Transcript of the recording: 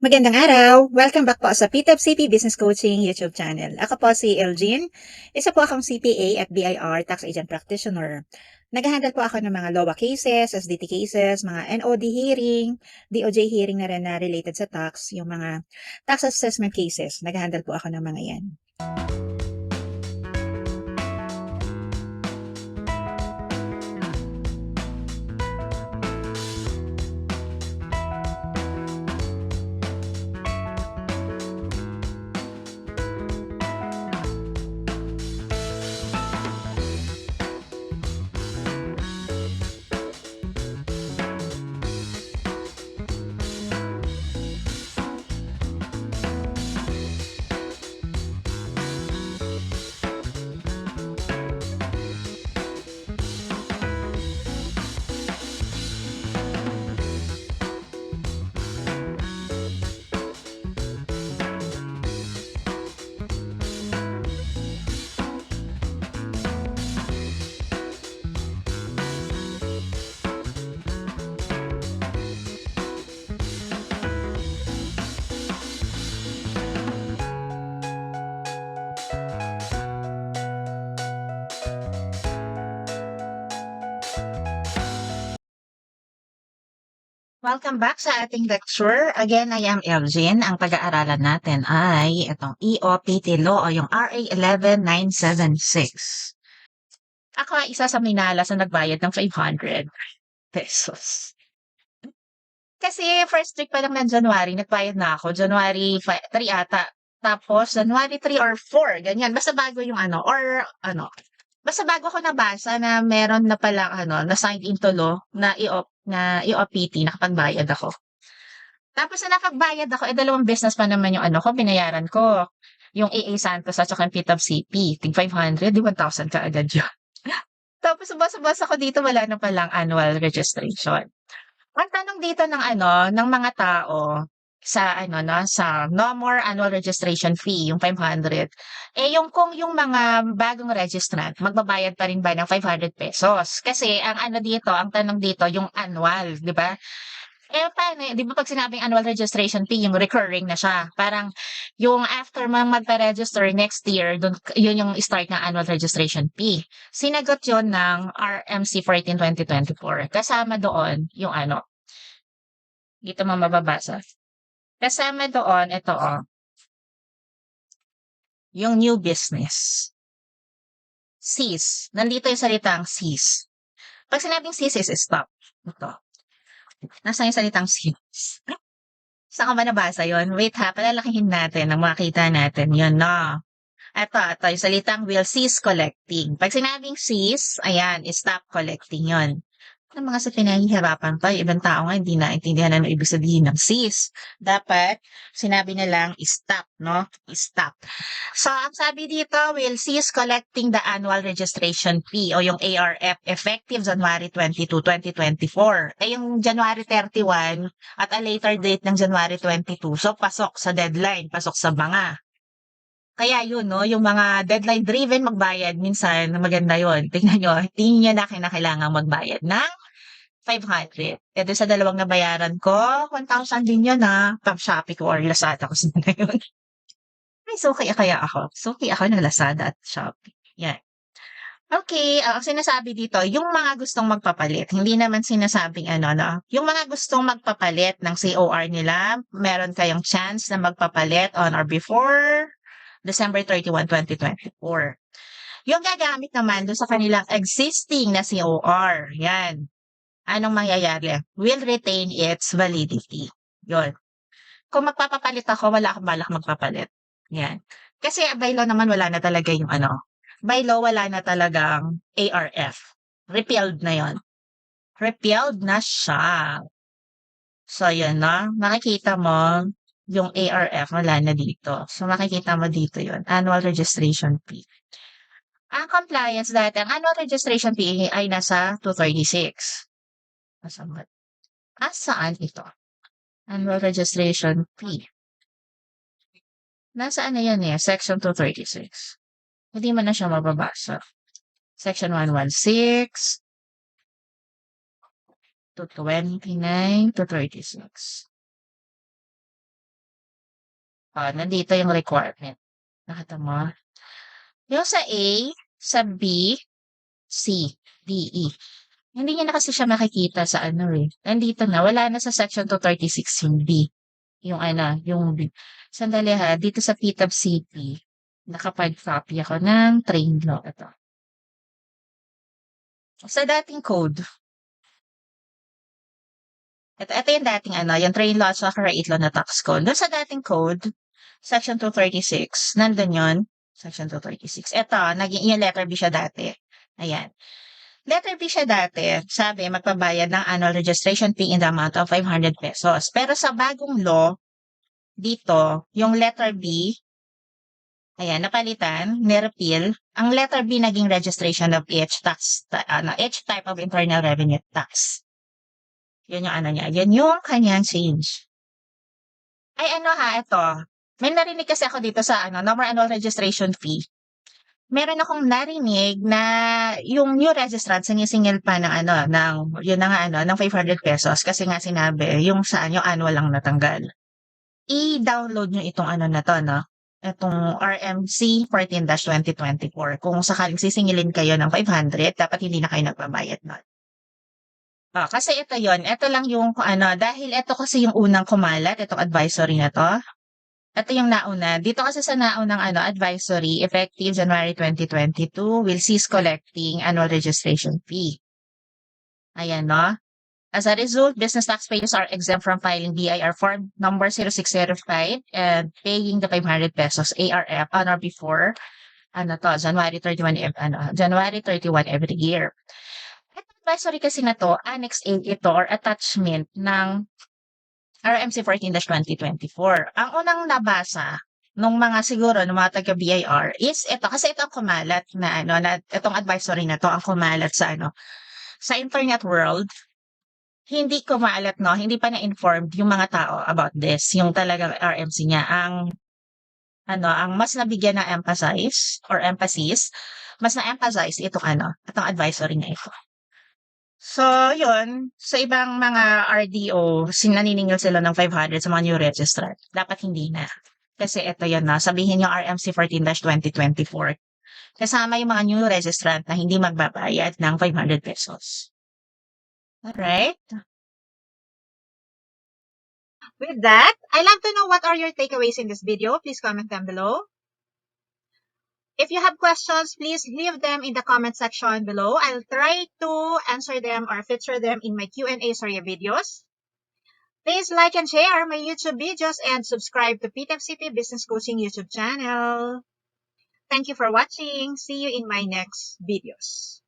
Magandang araw! Welcome back po sa PTEP Business Coaching YouTube channel. Ako po si Elgin. Isa po akong CPA at BIR Tax Agent Practitioner. Nag-handle po ako ng mga LOA cases, SDT cases, mga NOD hearing, DOJ hearing na rin na related sa tax, yung mga tax assessment cases. Nag-handle po ako ng mga yan. Welcome back sa ating lecture. Again, I am Elgin. Ang pag-aaralan natin ay itong EOPT law o yung RA 11976. Ako ay isa sa minalas na nagbayad ng 500 pesos. Kasi first week pa lang ng January, nagbayad na ako. January 3 ata. Tapos January 3 or 4, ganyan. Basta bago yung basta bago ko nabasa na meron na palang na signed into law na EOPT, nakapagbayad ako. Tapos na nakapagbayad ako, dalawang business pa naman yung binayaran ko. Yung AA Santos at saka yung PTAB CP. Tig 500, di 1,000 ka agad yun. Tapos basa-basa ko dito, wala na palang annual registration. Ang tanong dito ng mga tao sa sa no more annual registration fee, yung 500. Yung kung yung mga bagong registrant, magbabayad pa rin ba ng 500 pesos? Kasi ang tanong dito, yung annual, di ba? Paano, di ba pag sinabing annual registration fee, yung recurring na siya. Parang yung after mo magpa-register next year, yun yung start ng annual registration fee. Sinagot yun ng RMC 14 2024. Kasama doon yung dito mo mababasa. Kasama doon, ito yung new business. Cease. Nandito yung salitang cease. Pag sinabing cease is stop. Ito. Nasaan yung salitang cease? Saan ka ba nabasa yun? Wait ha, palalakihin natin nang makita natin yun, no? Ito, yung salitang will cease collecting. Pag sinabing cease, ayan, stop collecting yun. Ng mga sa pinahihirapan pa, yung ibang tao nga hindi naintindihan ano ibig sabihin ng cease. Dapat, sinabi na lang, stop, no? Stop. So, ang sabi dito, will cease collecting the annual registration fee o yung ARF effective January 22, 2024. Yung January 31 at a later date ng January 22. So, pasok sa deadline, pasok sa banga. Kaya yun 'no, yung mga deadline driven magbayad minsan maganda yun. Tingnan niyo, hindi niya na kinakailangang magbayad ng 500. Dun sa dalawang nabayaran ko, 1,000 din yun, pang-Shopee ko or Lazada ko sana yun. Ay suki kaya ako. Suki ako ng Lazada at Shopee, 'yan. Okay, ang sinasabi dito yung mga gustong magpapalit, hindi naman sinasabing 'no, yung mga gustong magpapalit ng COR nila, meron kayong chance na magpapalit on or before December 31, 2024. Yung gagamit naman dun sa kanilang existing na COR, 'yan, anong mangyayari? Will retain its validity, 'yun. Kung magpapapalit ako, wala akong balak magpapalit, 'yan. Kasi by law naman wala na talaga yung by law wala na talagang ARF, repealed na 'yun, repealed na siya. So 'yun 'no, makikita mo yung ARF wala na dito. So makikita mo dito 'yun, annual registration fee. Ang compliance dati, ang annual registration fee ay nasa 236. Nasaan ba? Saan ito? Annual registration fee. Nasa yan section 236. Hindi mo na siya mababasa. Section 116, 229, 236. Nandito yung requirement. Nakita mo? Yung sa A, sa B, C, D, E. Hindi niya na kasi siya makikita sa ano eh. Nandito na, wala na sa section 236 yung B. Yung ano, yung B. Sandali ha, dito sa PTAB City, nakapag-copy ako ng train law. Ito. Sa dating code, ito yung dating ano, yung train law at saka rate law na tax code. Doon sa dating code, section 236, nandun yun, section 236. Ito, naging yung letter B siya dati. Ayan. Letter B siya dati, sabi magbabayad ng annual registration fee in the amount of 500 pesos. Pero sa bagong law, dito, yung letter B, ayan, napalitan, ni-repeal. Ang letter B naging registration of each tax, each type of internal revenue tax. Yun yung ano niya. Yun yung kanyang change. Ay ano ha, ito. May narinig kasi ako dito sa ano, no more annual registration fee. Meron akong narinig na yung new registrant sinisingil pa ng ano, ng, yun na nga ano, ng 500 pesos kasi nga sinabi, yung saan, yung annual lang natanggal. I-download nyo itong ano na to, no? Itong RMC 14-2024. Kung sakaling sisingilin kayo ng 500, dapat hindi na kayo nagbabayad nun. Kasi ito yon, ito lang yung ano, dahil ito kasi yung unang kumalat, itong advisory na to. Ito yung nauna. Dito kasi sa naunang ano, advisory, effective January 2022, will cease collecting annual registration fee. Ayan, no? As a result, business taxpayers are exempt from filing BIR form number 0605 and paying the 500 pesos ARF on or before ano to, January 31 January 31 every year. At advisory kasi na to, Annex 8 ito or attachment ng RMC 14-2024. Ang unang nabasa nung mga siguro ng mga taga-BIR is ito kasi ito ang kumalat na ano na itong advisory na to ang kumalat sa ano sa internet world. Hindi kumalat, no, hindi pa na-informed yung mga tao about this, yung talagang RMC niya. Ang ano, ang mas nabigyan ng emphasis, mas na-emphasize itong ano, itong advisory na ito. So, yun, sa ibang mga RDO, naniningil sila ng 500 sa mga new registrant. Dapat hindi na. Kasi ito yun na, sabihin yung RMC 14-2024. Kasama yung mga new registrant na hindi magbabayad ng 500 pesos. Alright? With that, I'd love to know what are your takeaways in this video. Please comment them below. If you have questions, please leave them in the comment section below. I'll try to answer them or feature them in my Q&A videos. Please like and share my YouTube videos and subscribe to PTFCP Business Coaching YouTube channel. Thank you for watching. See you in my next videos.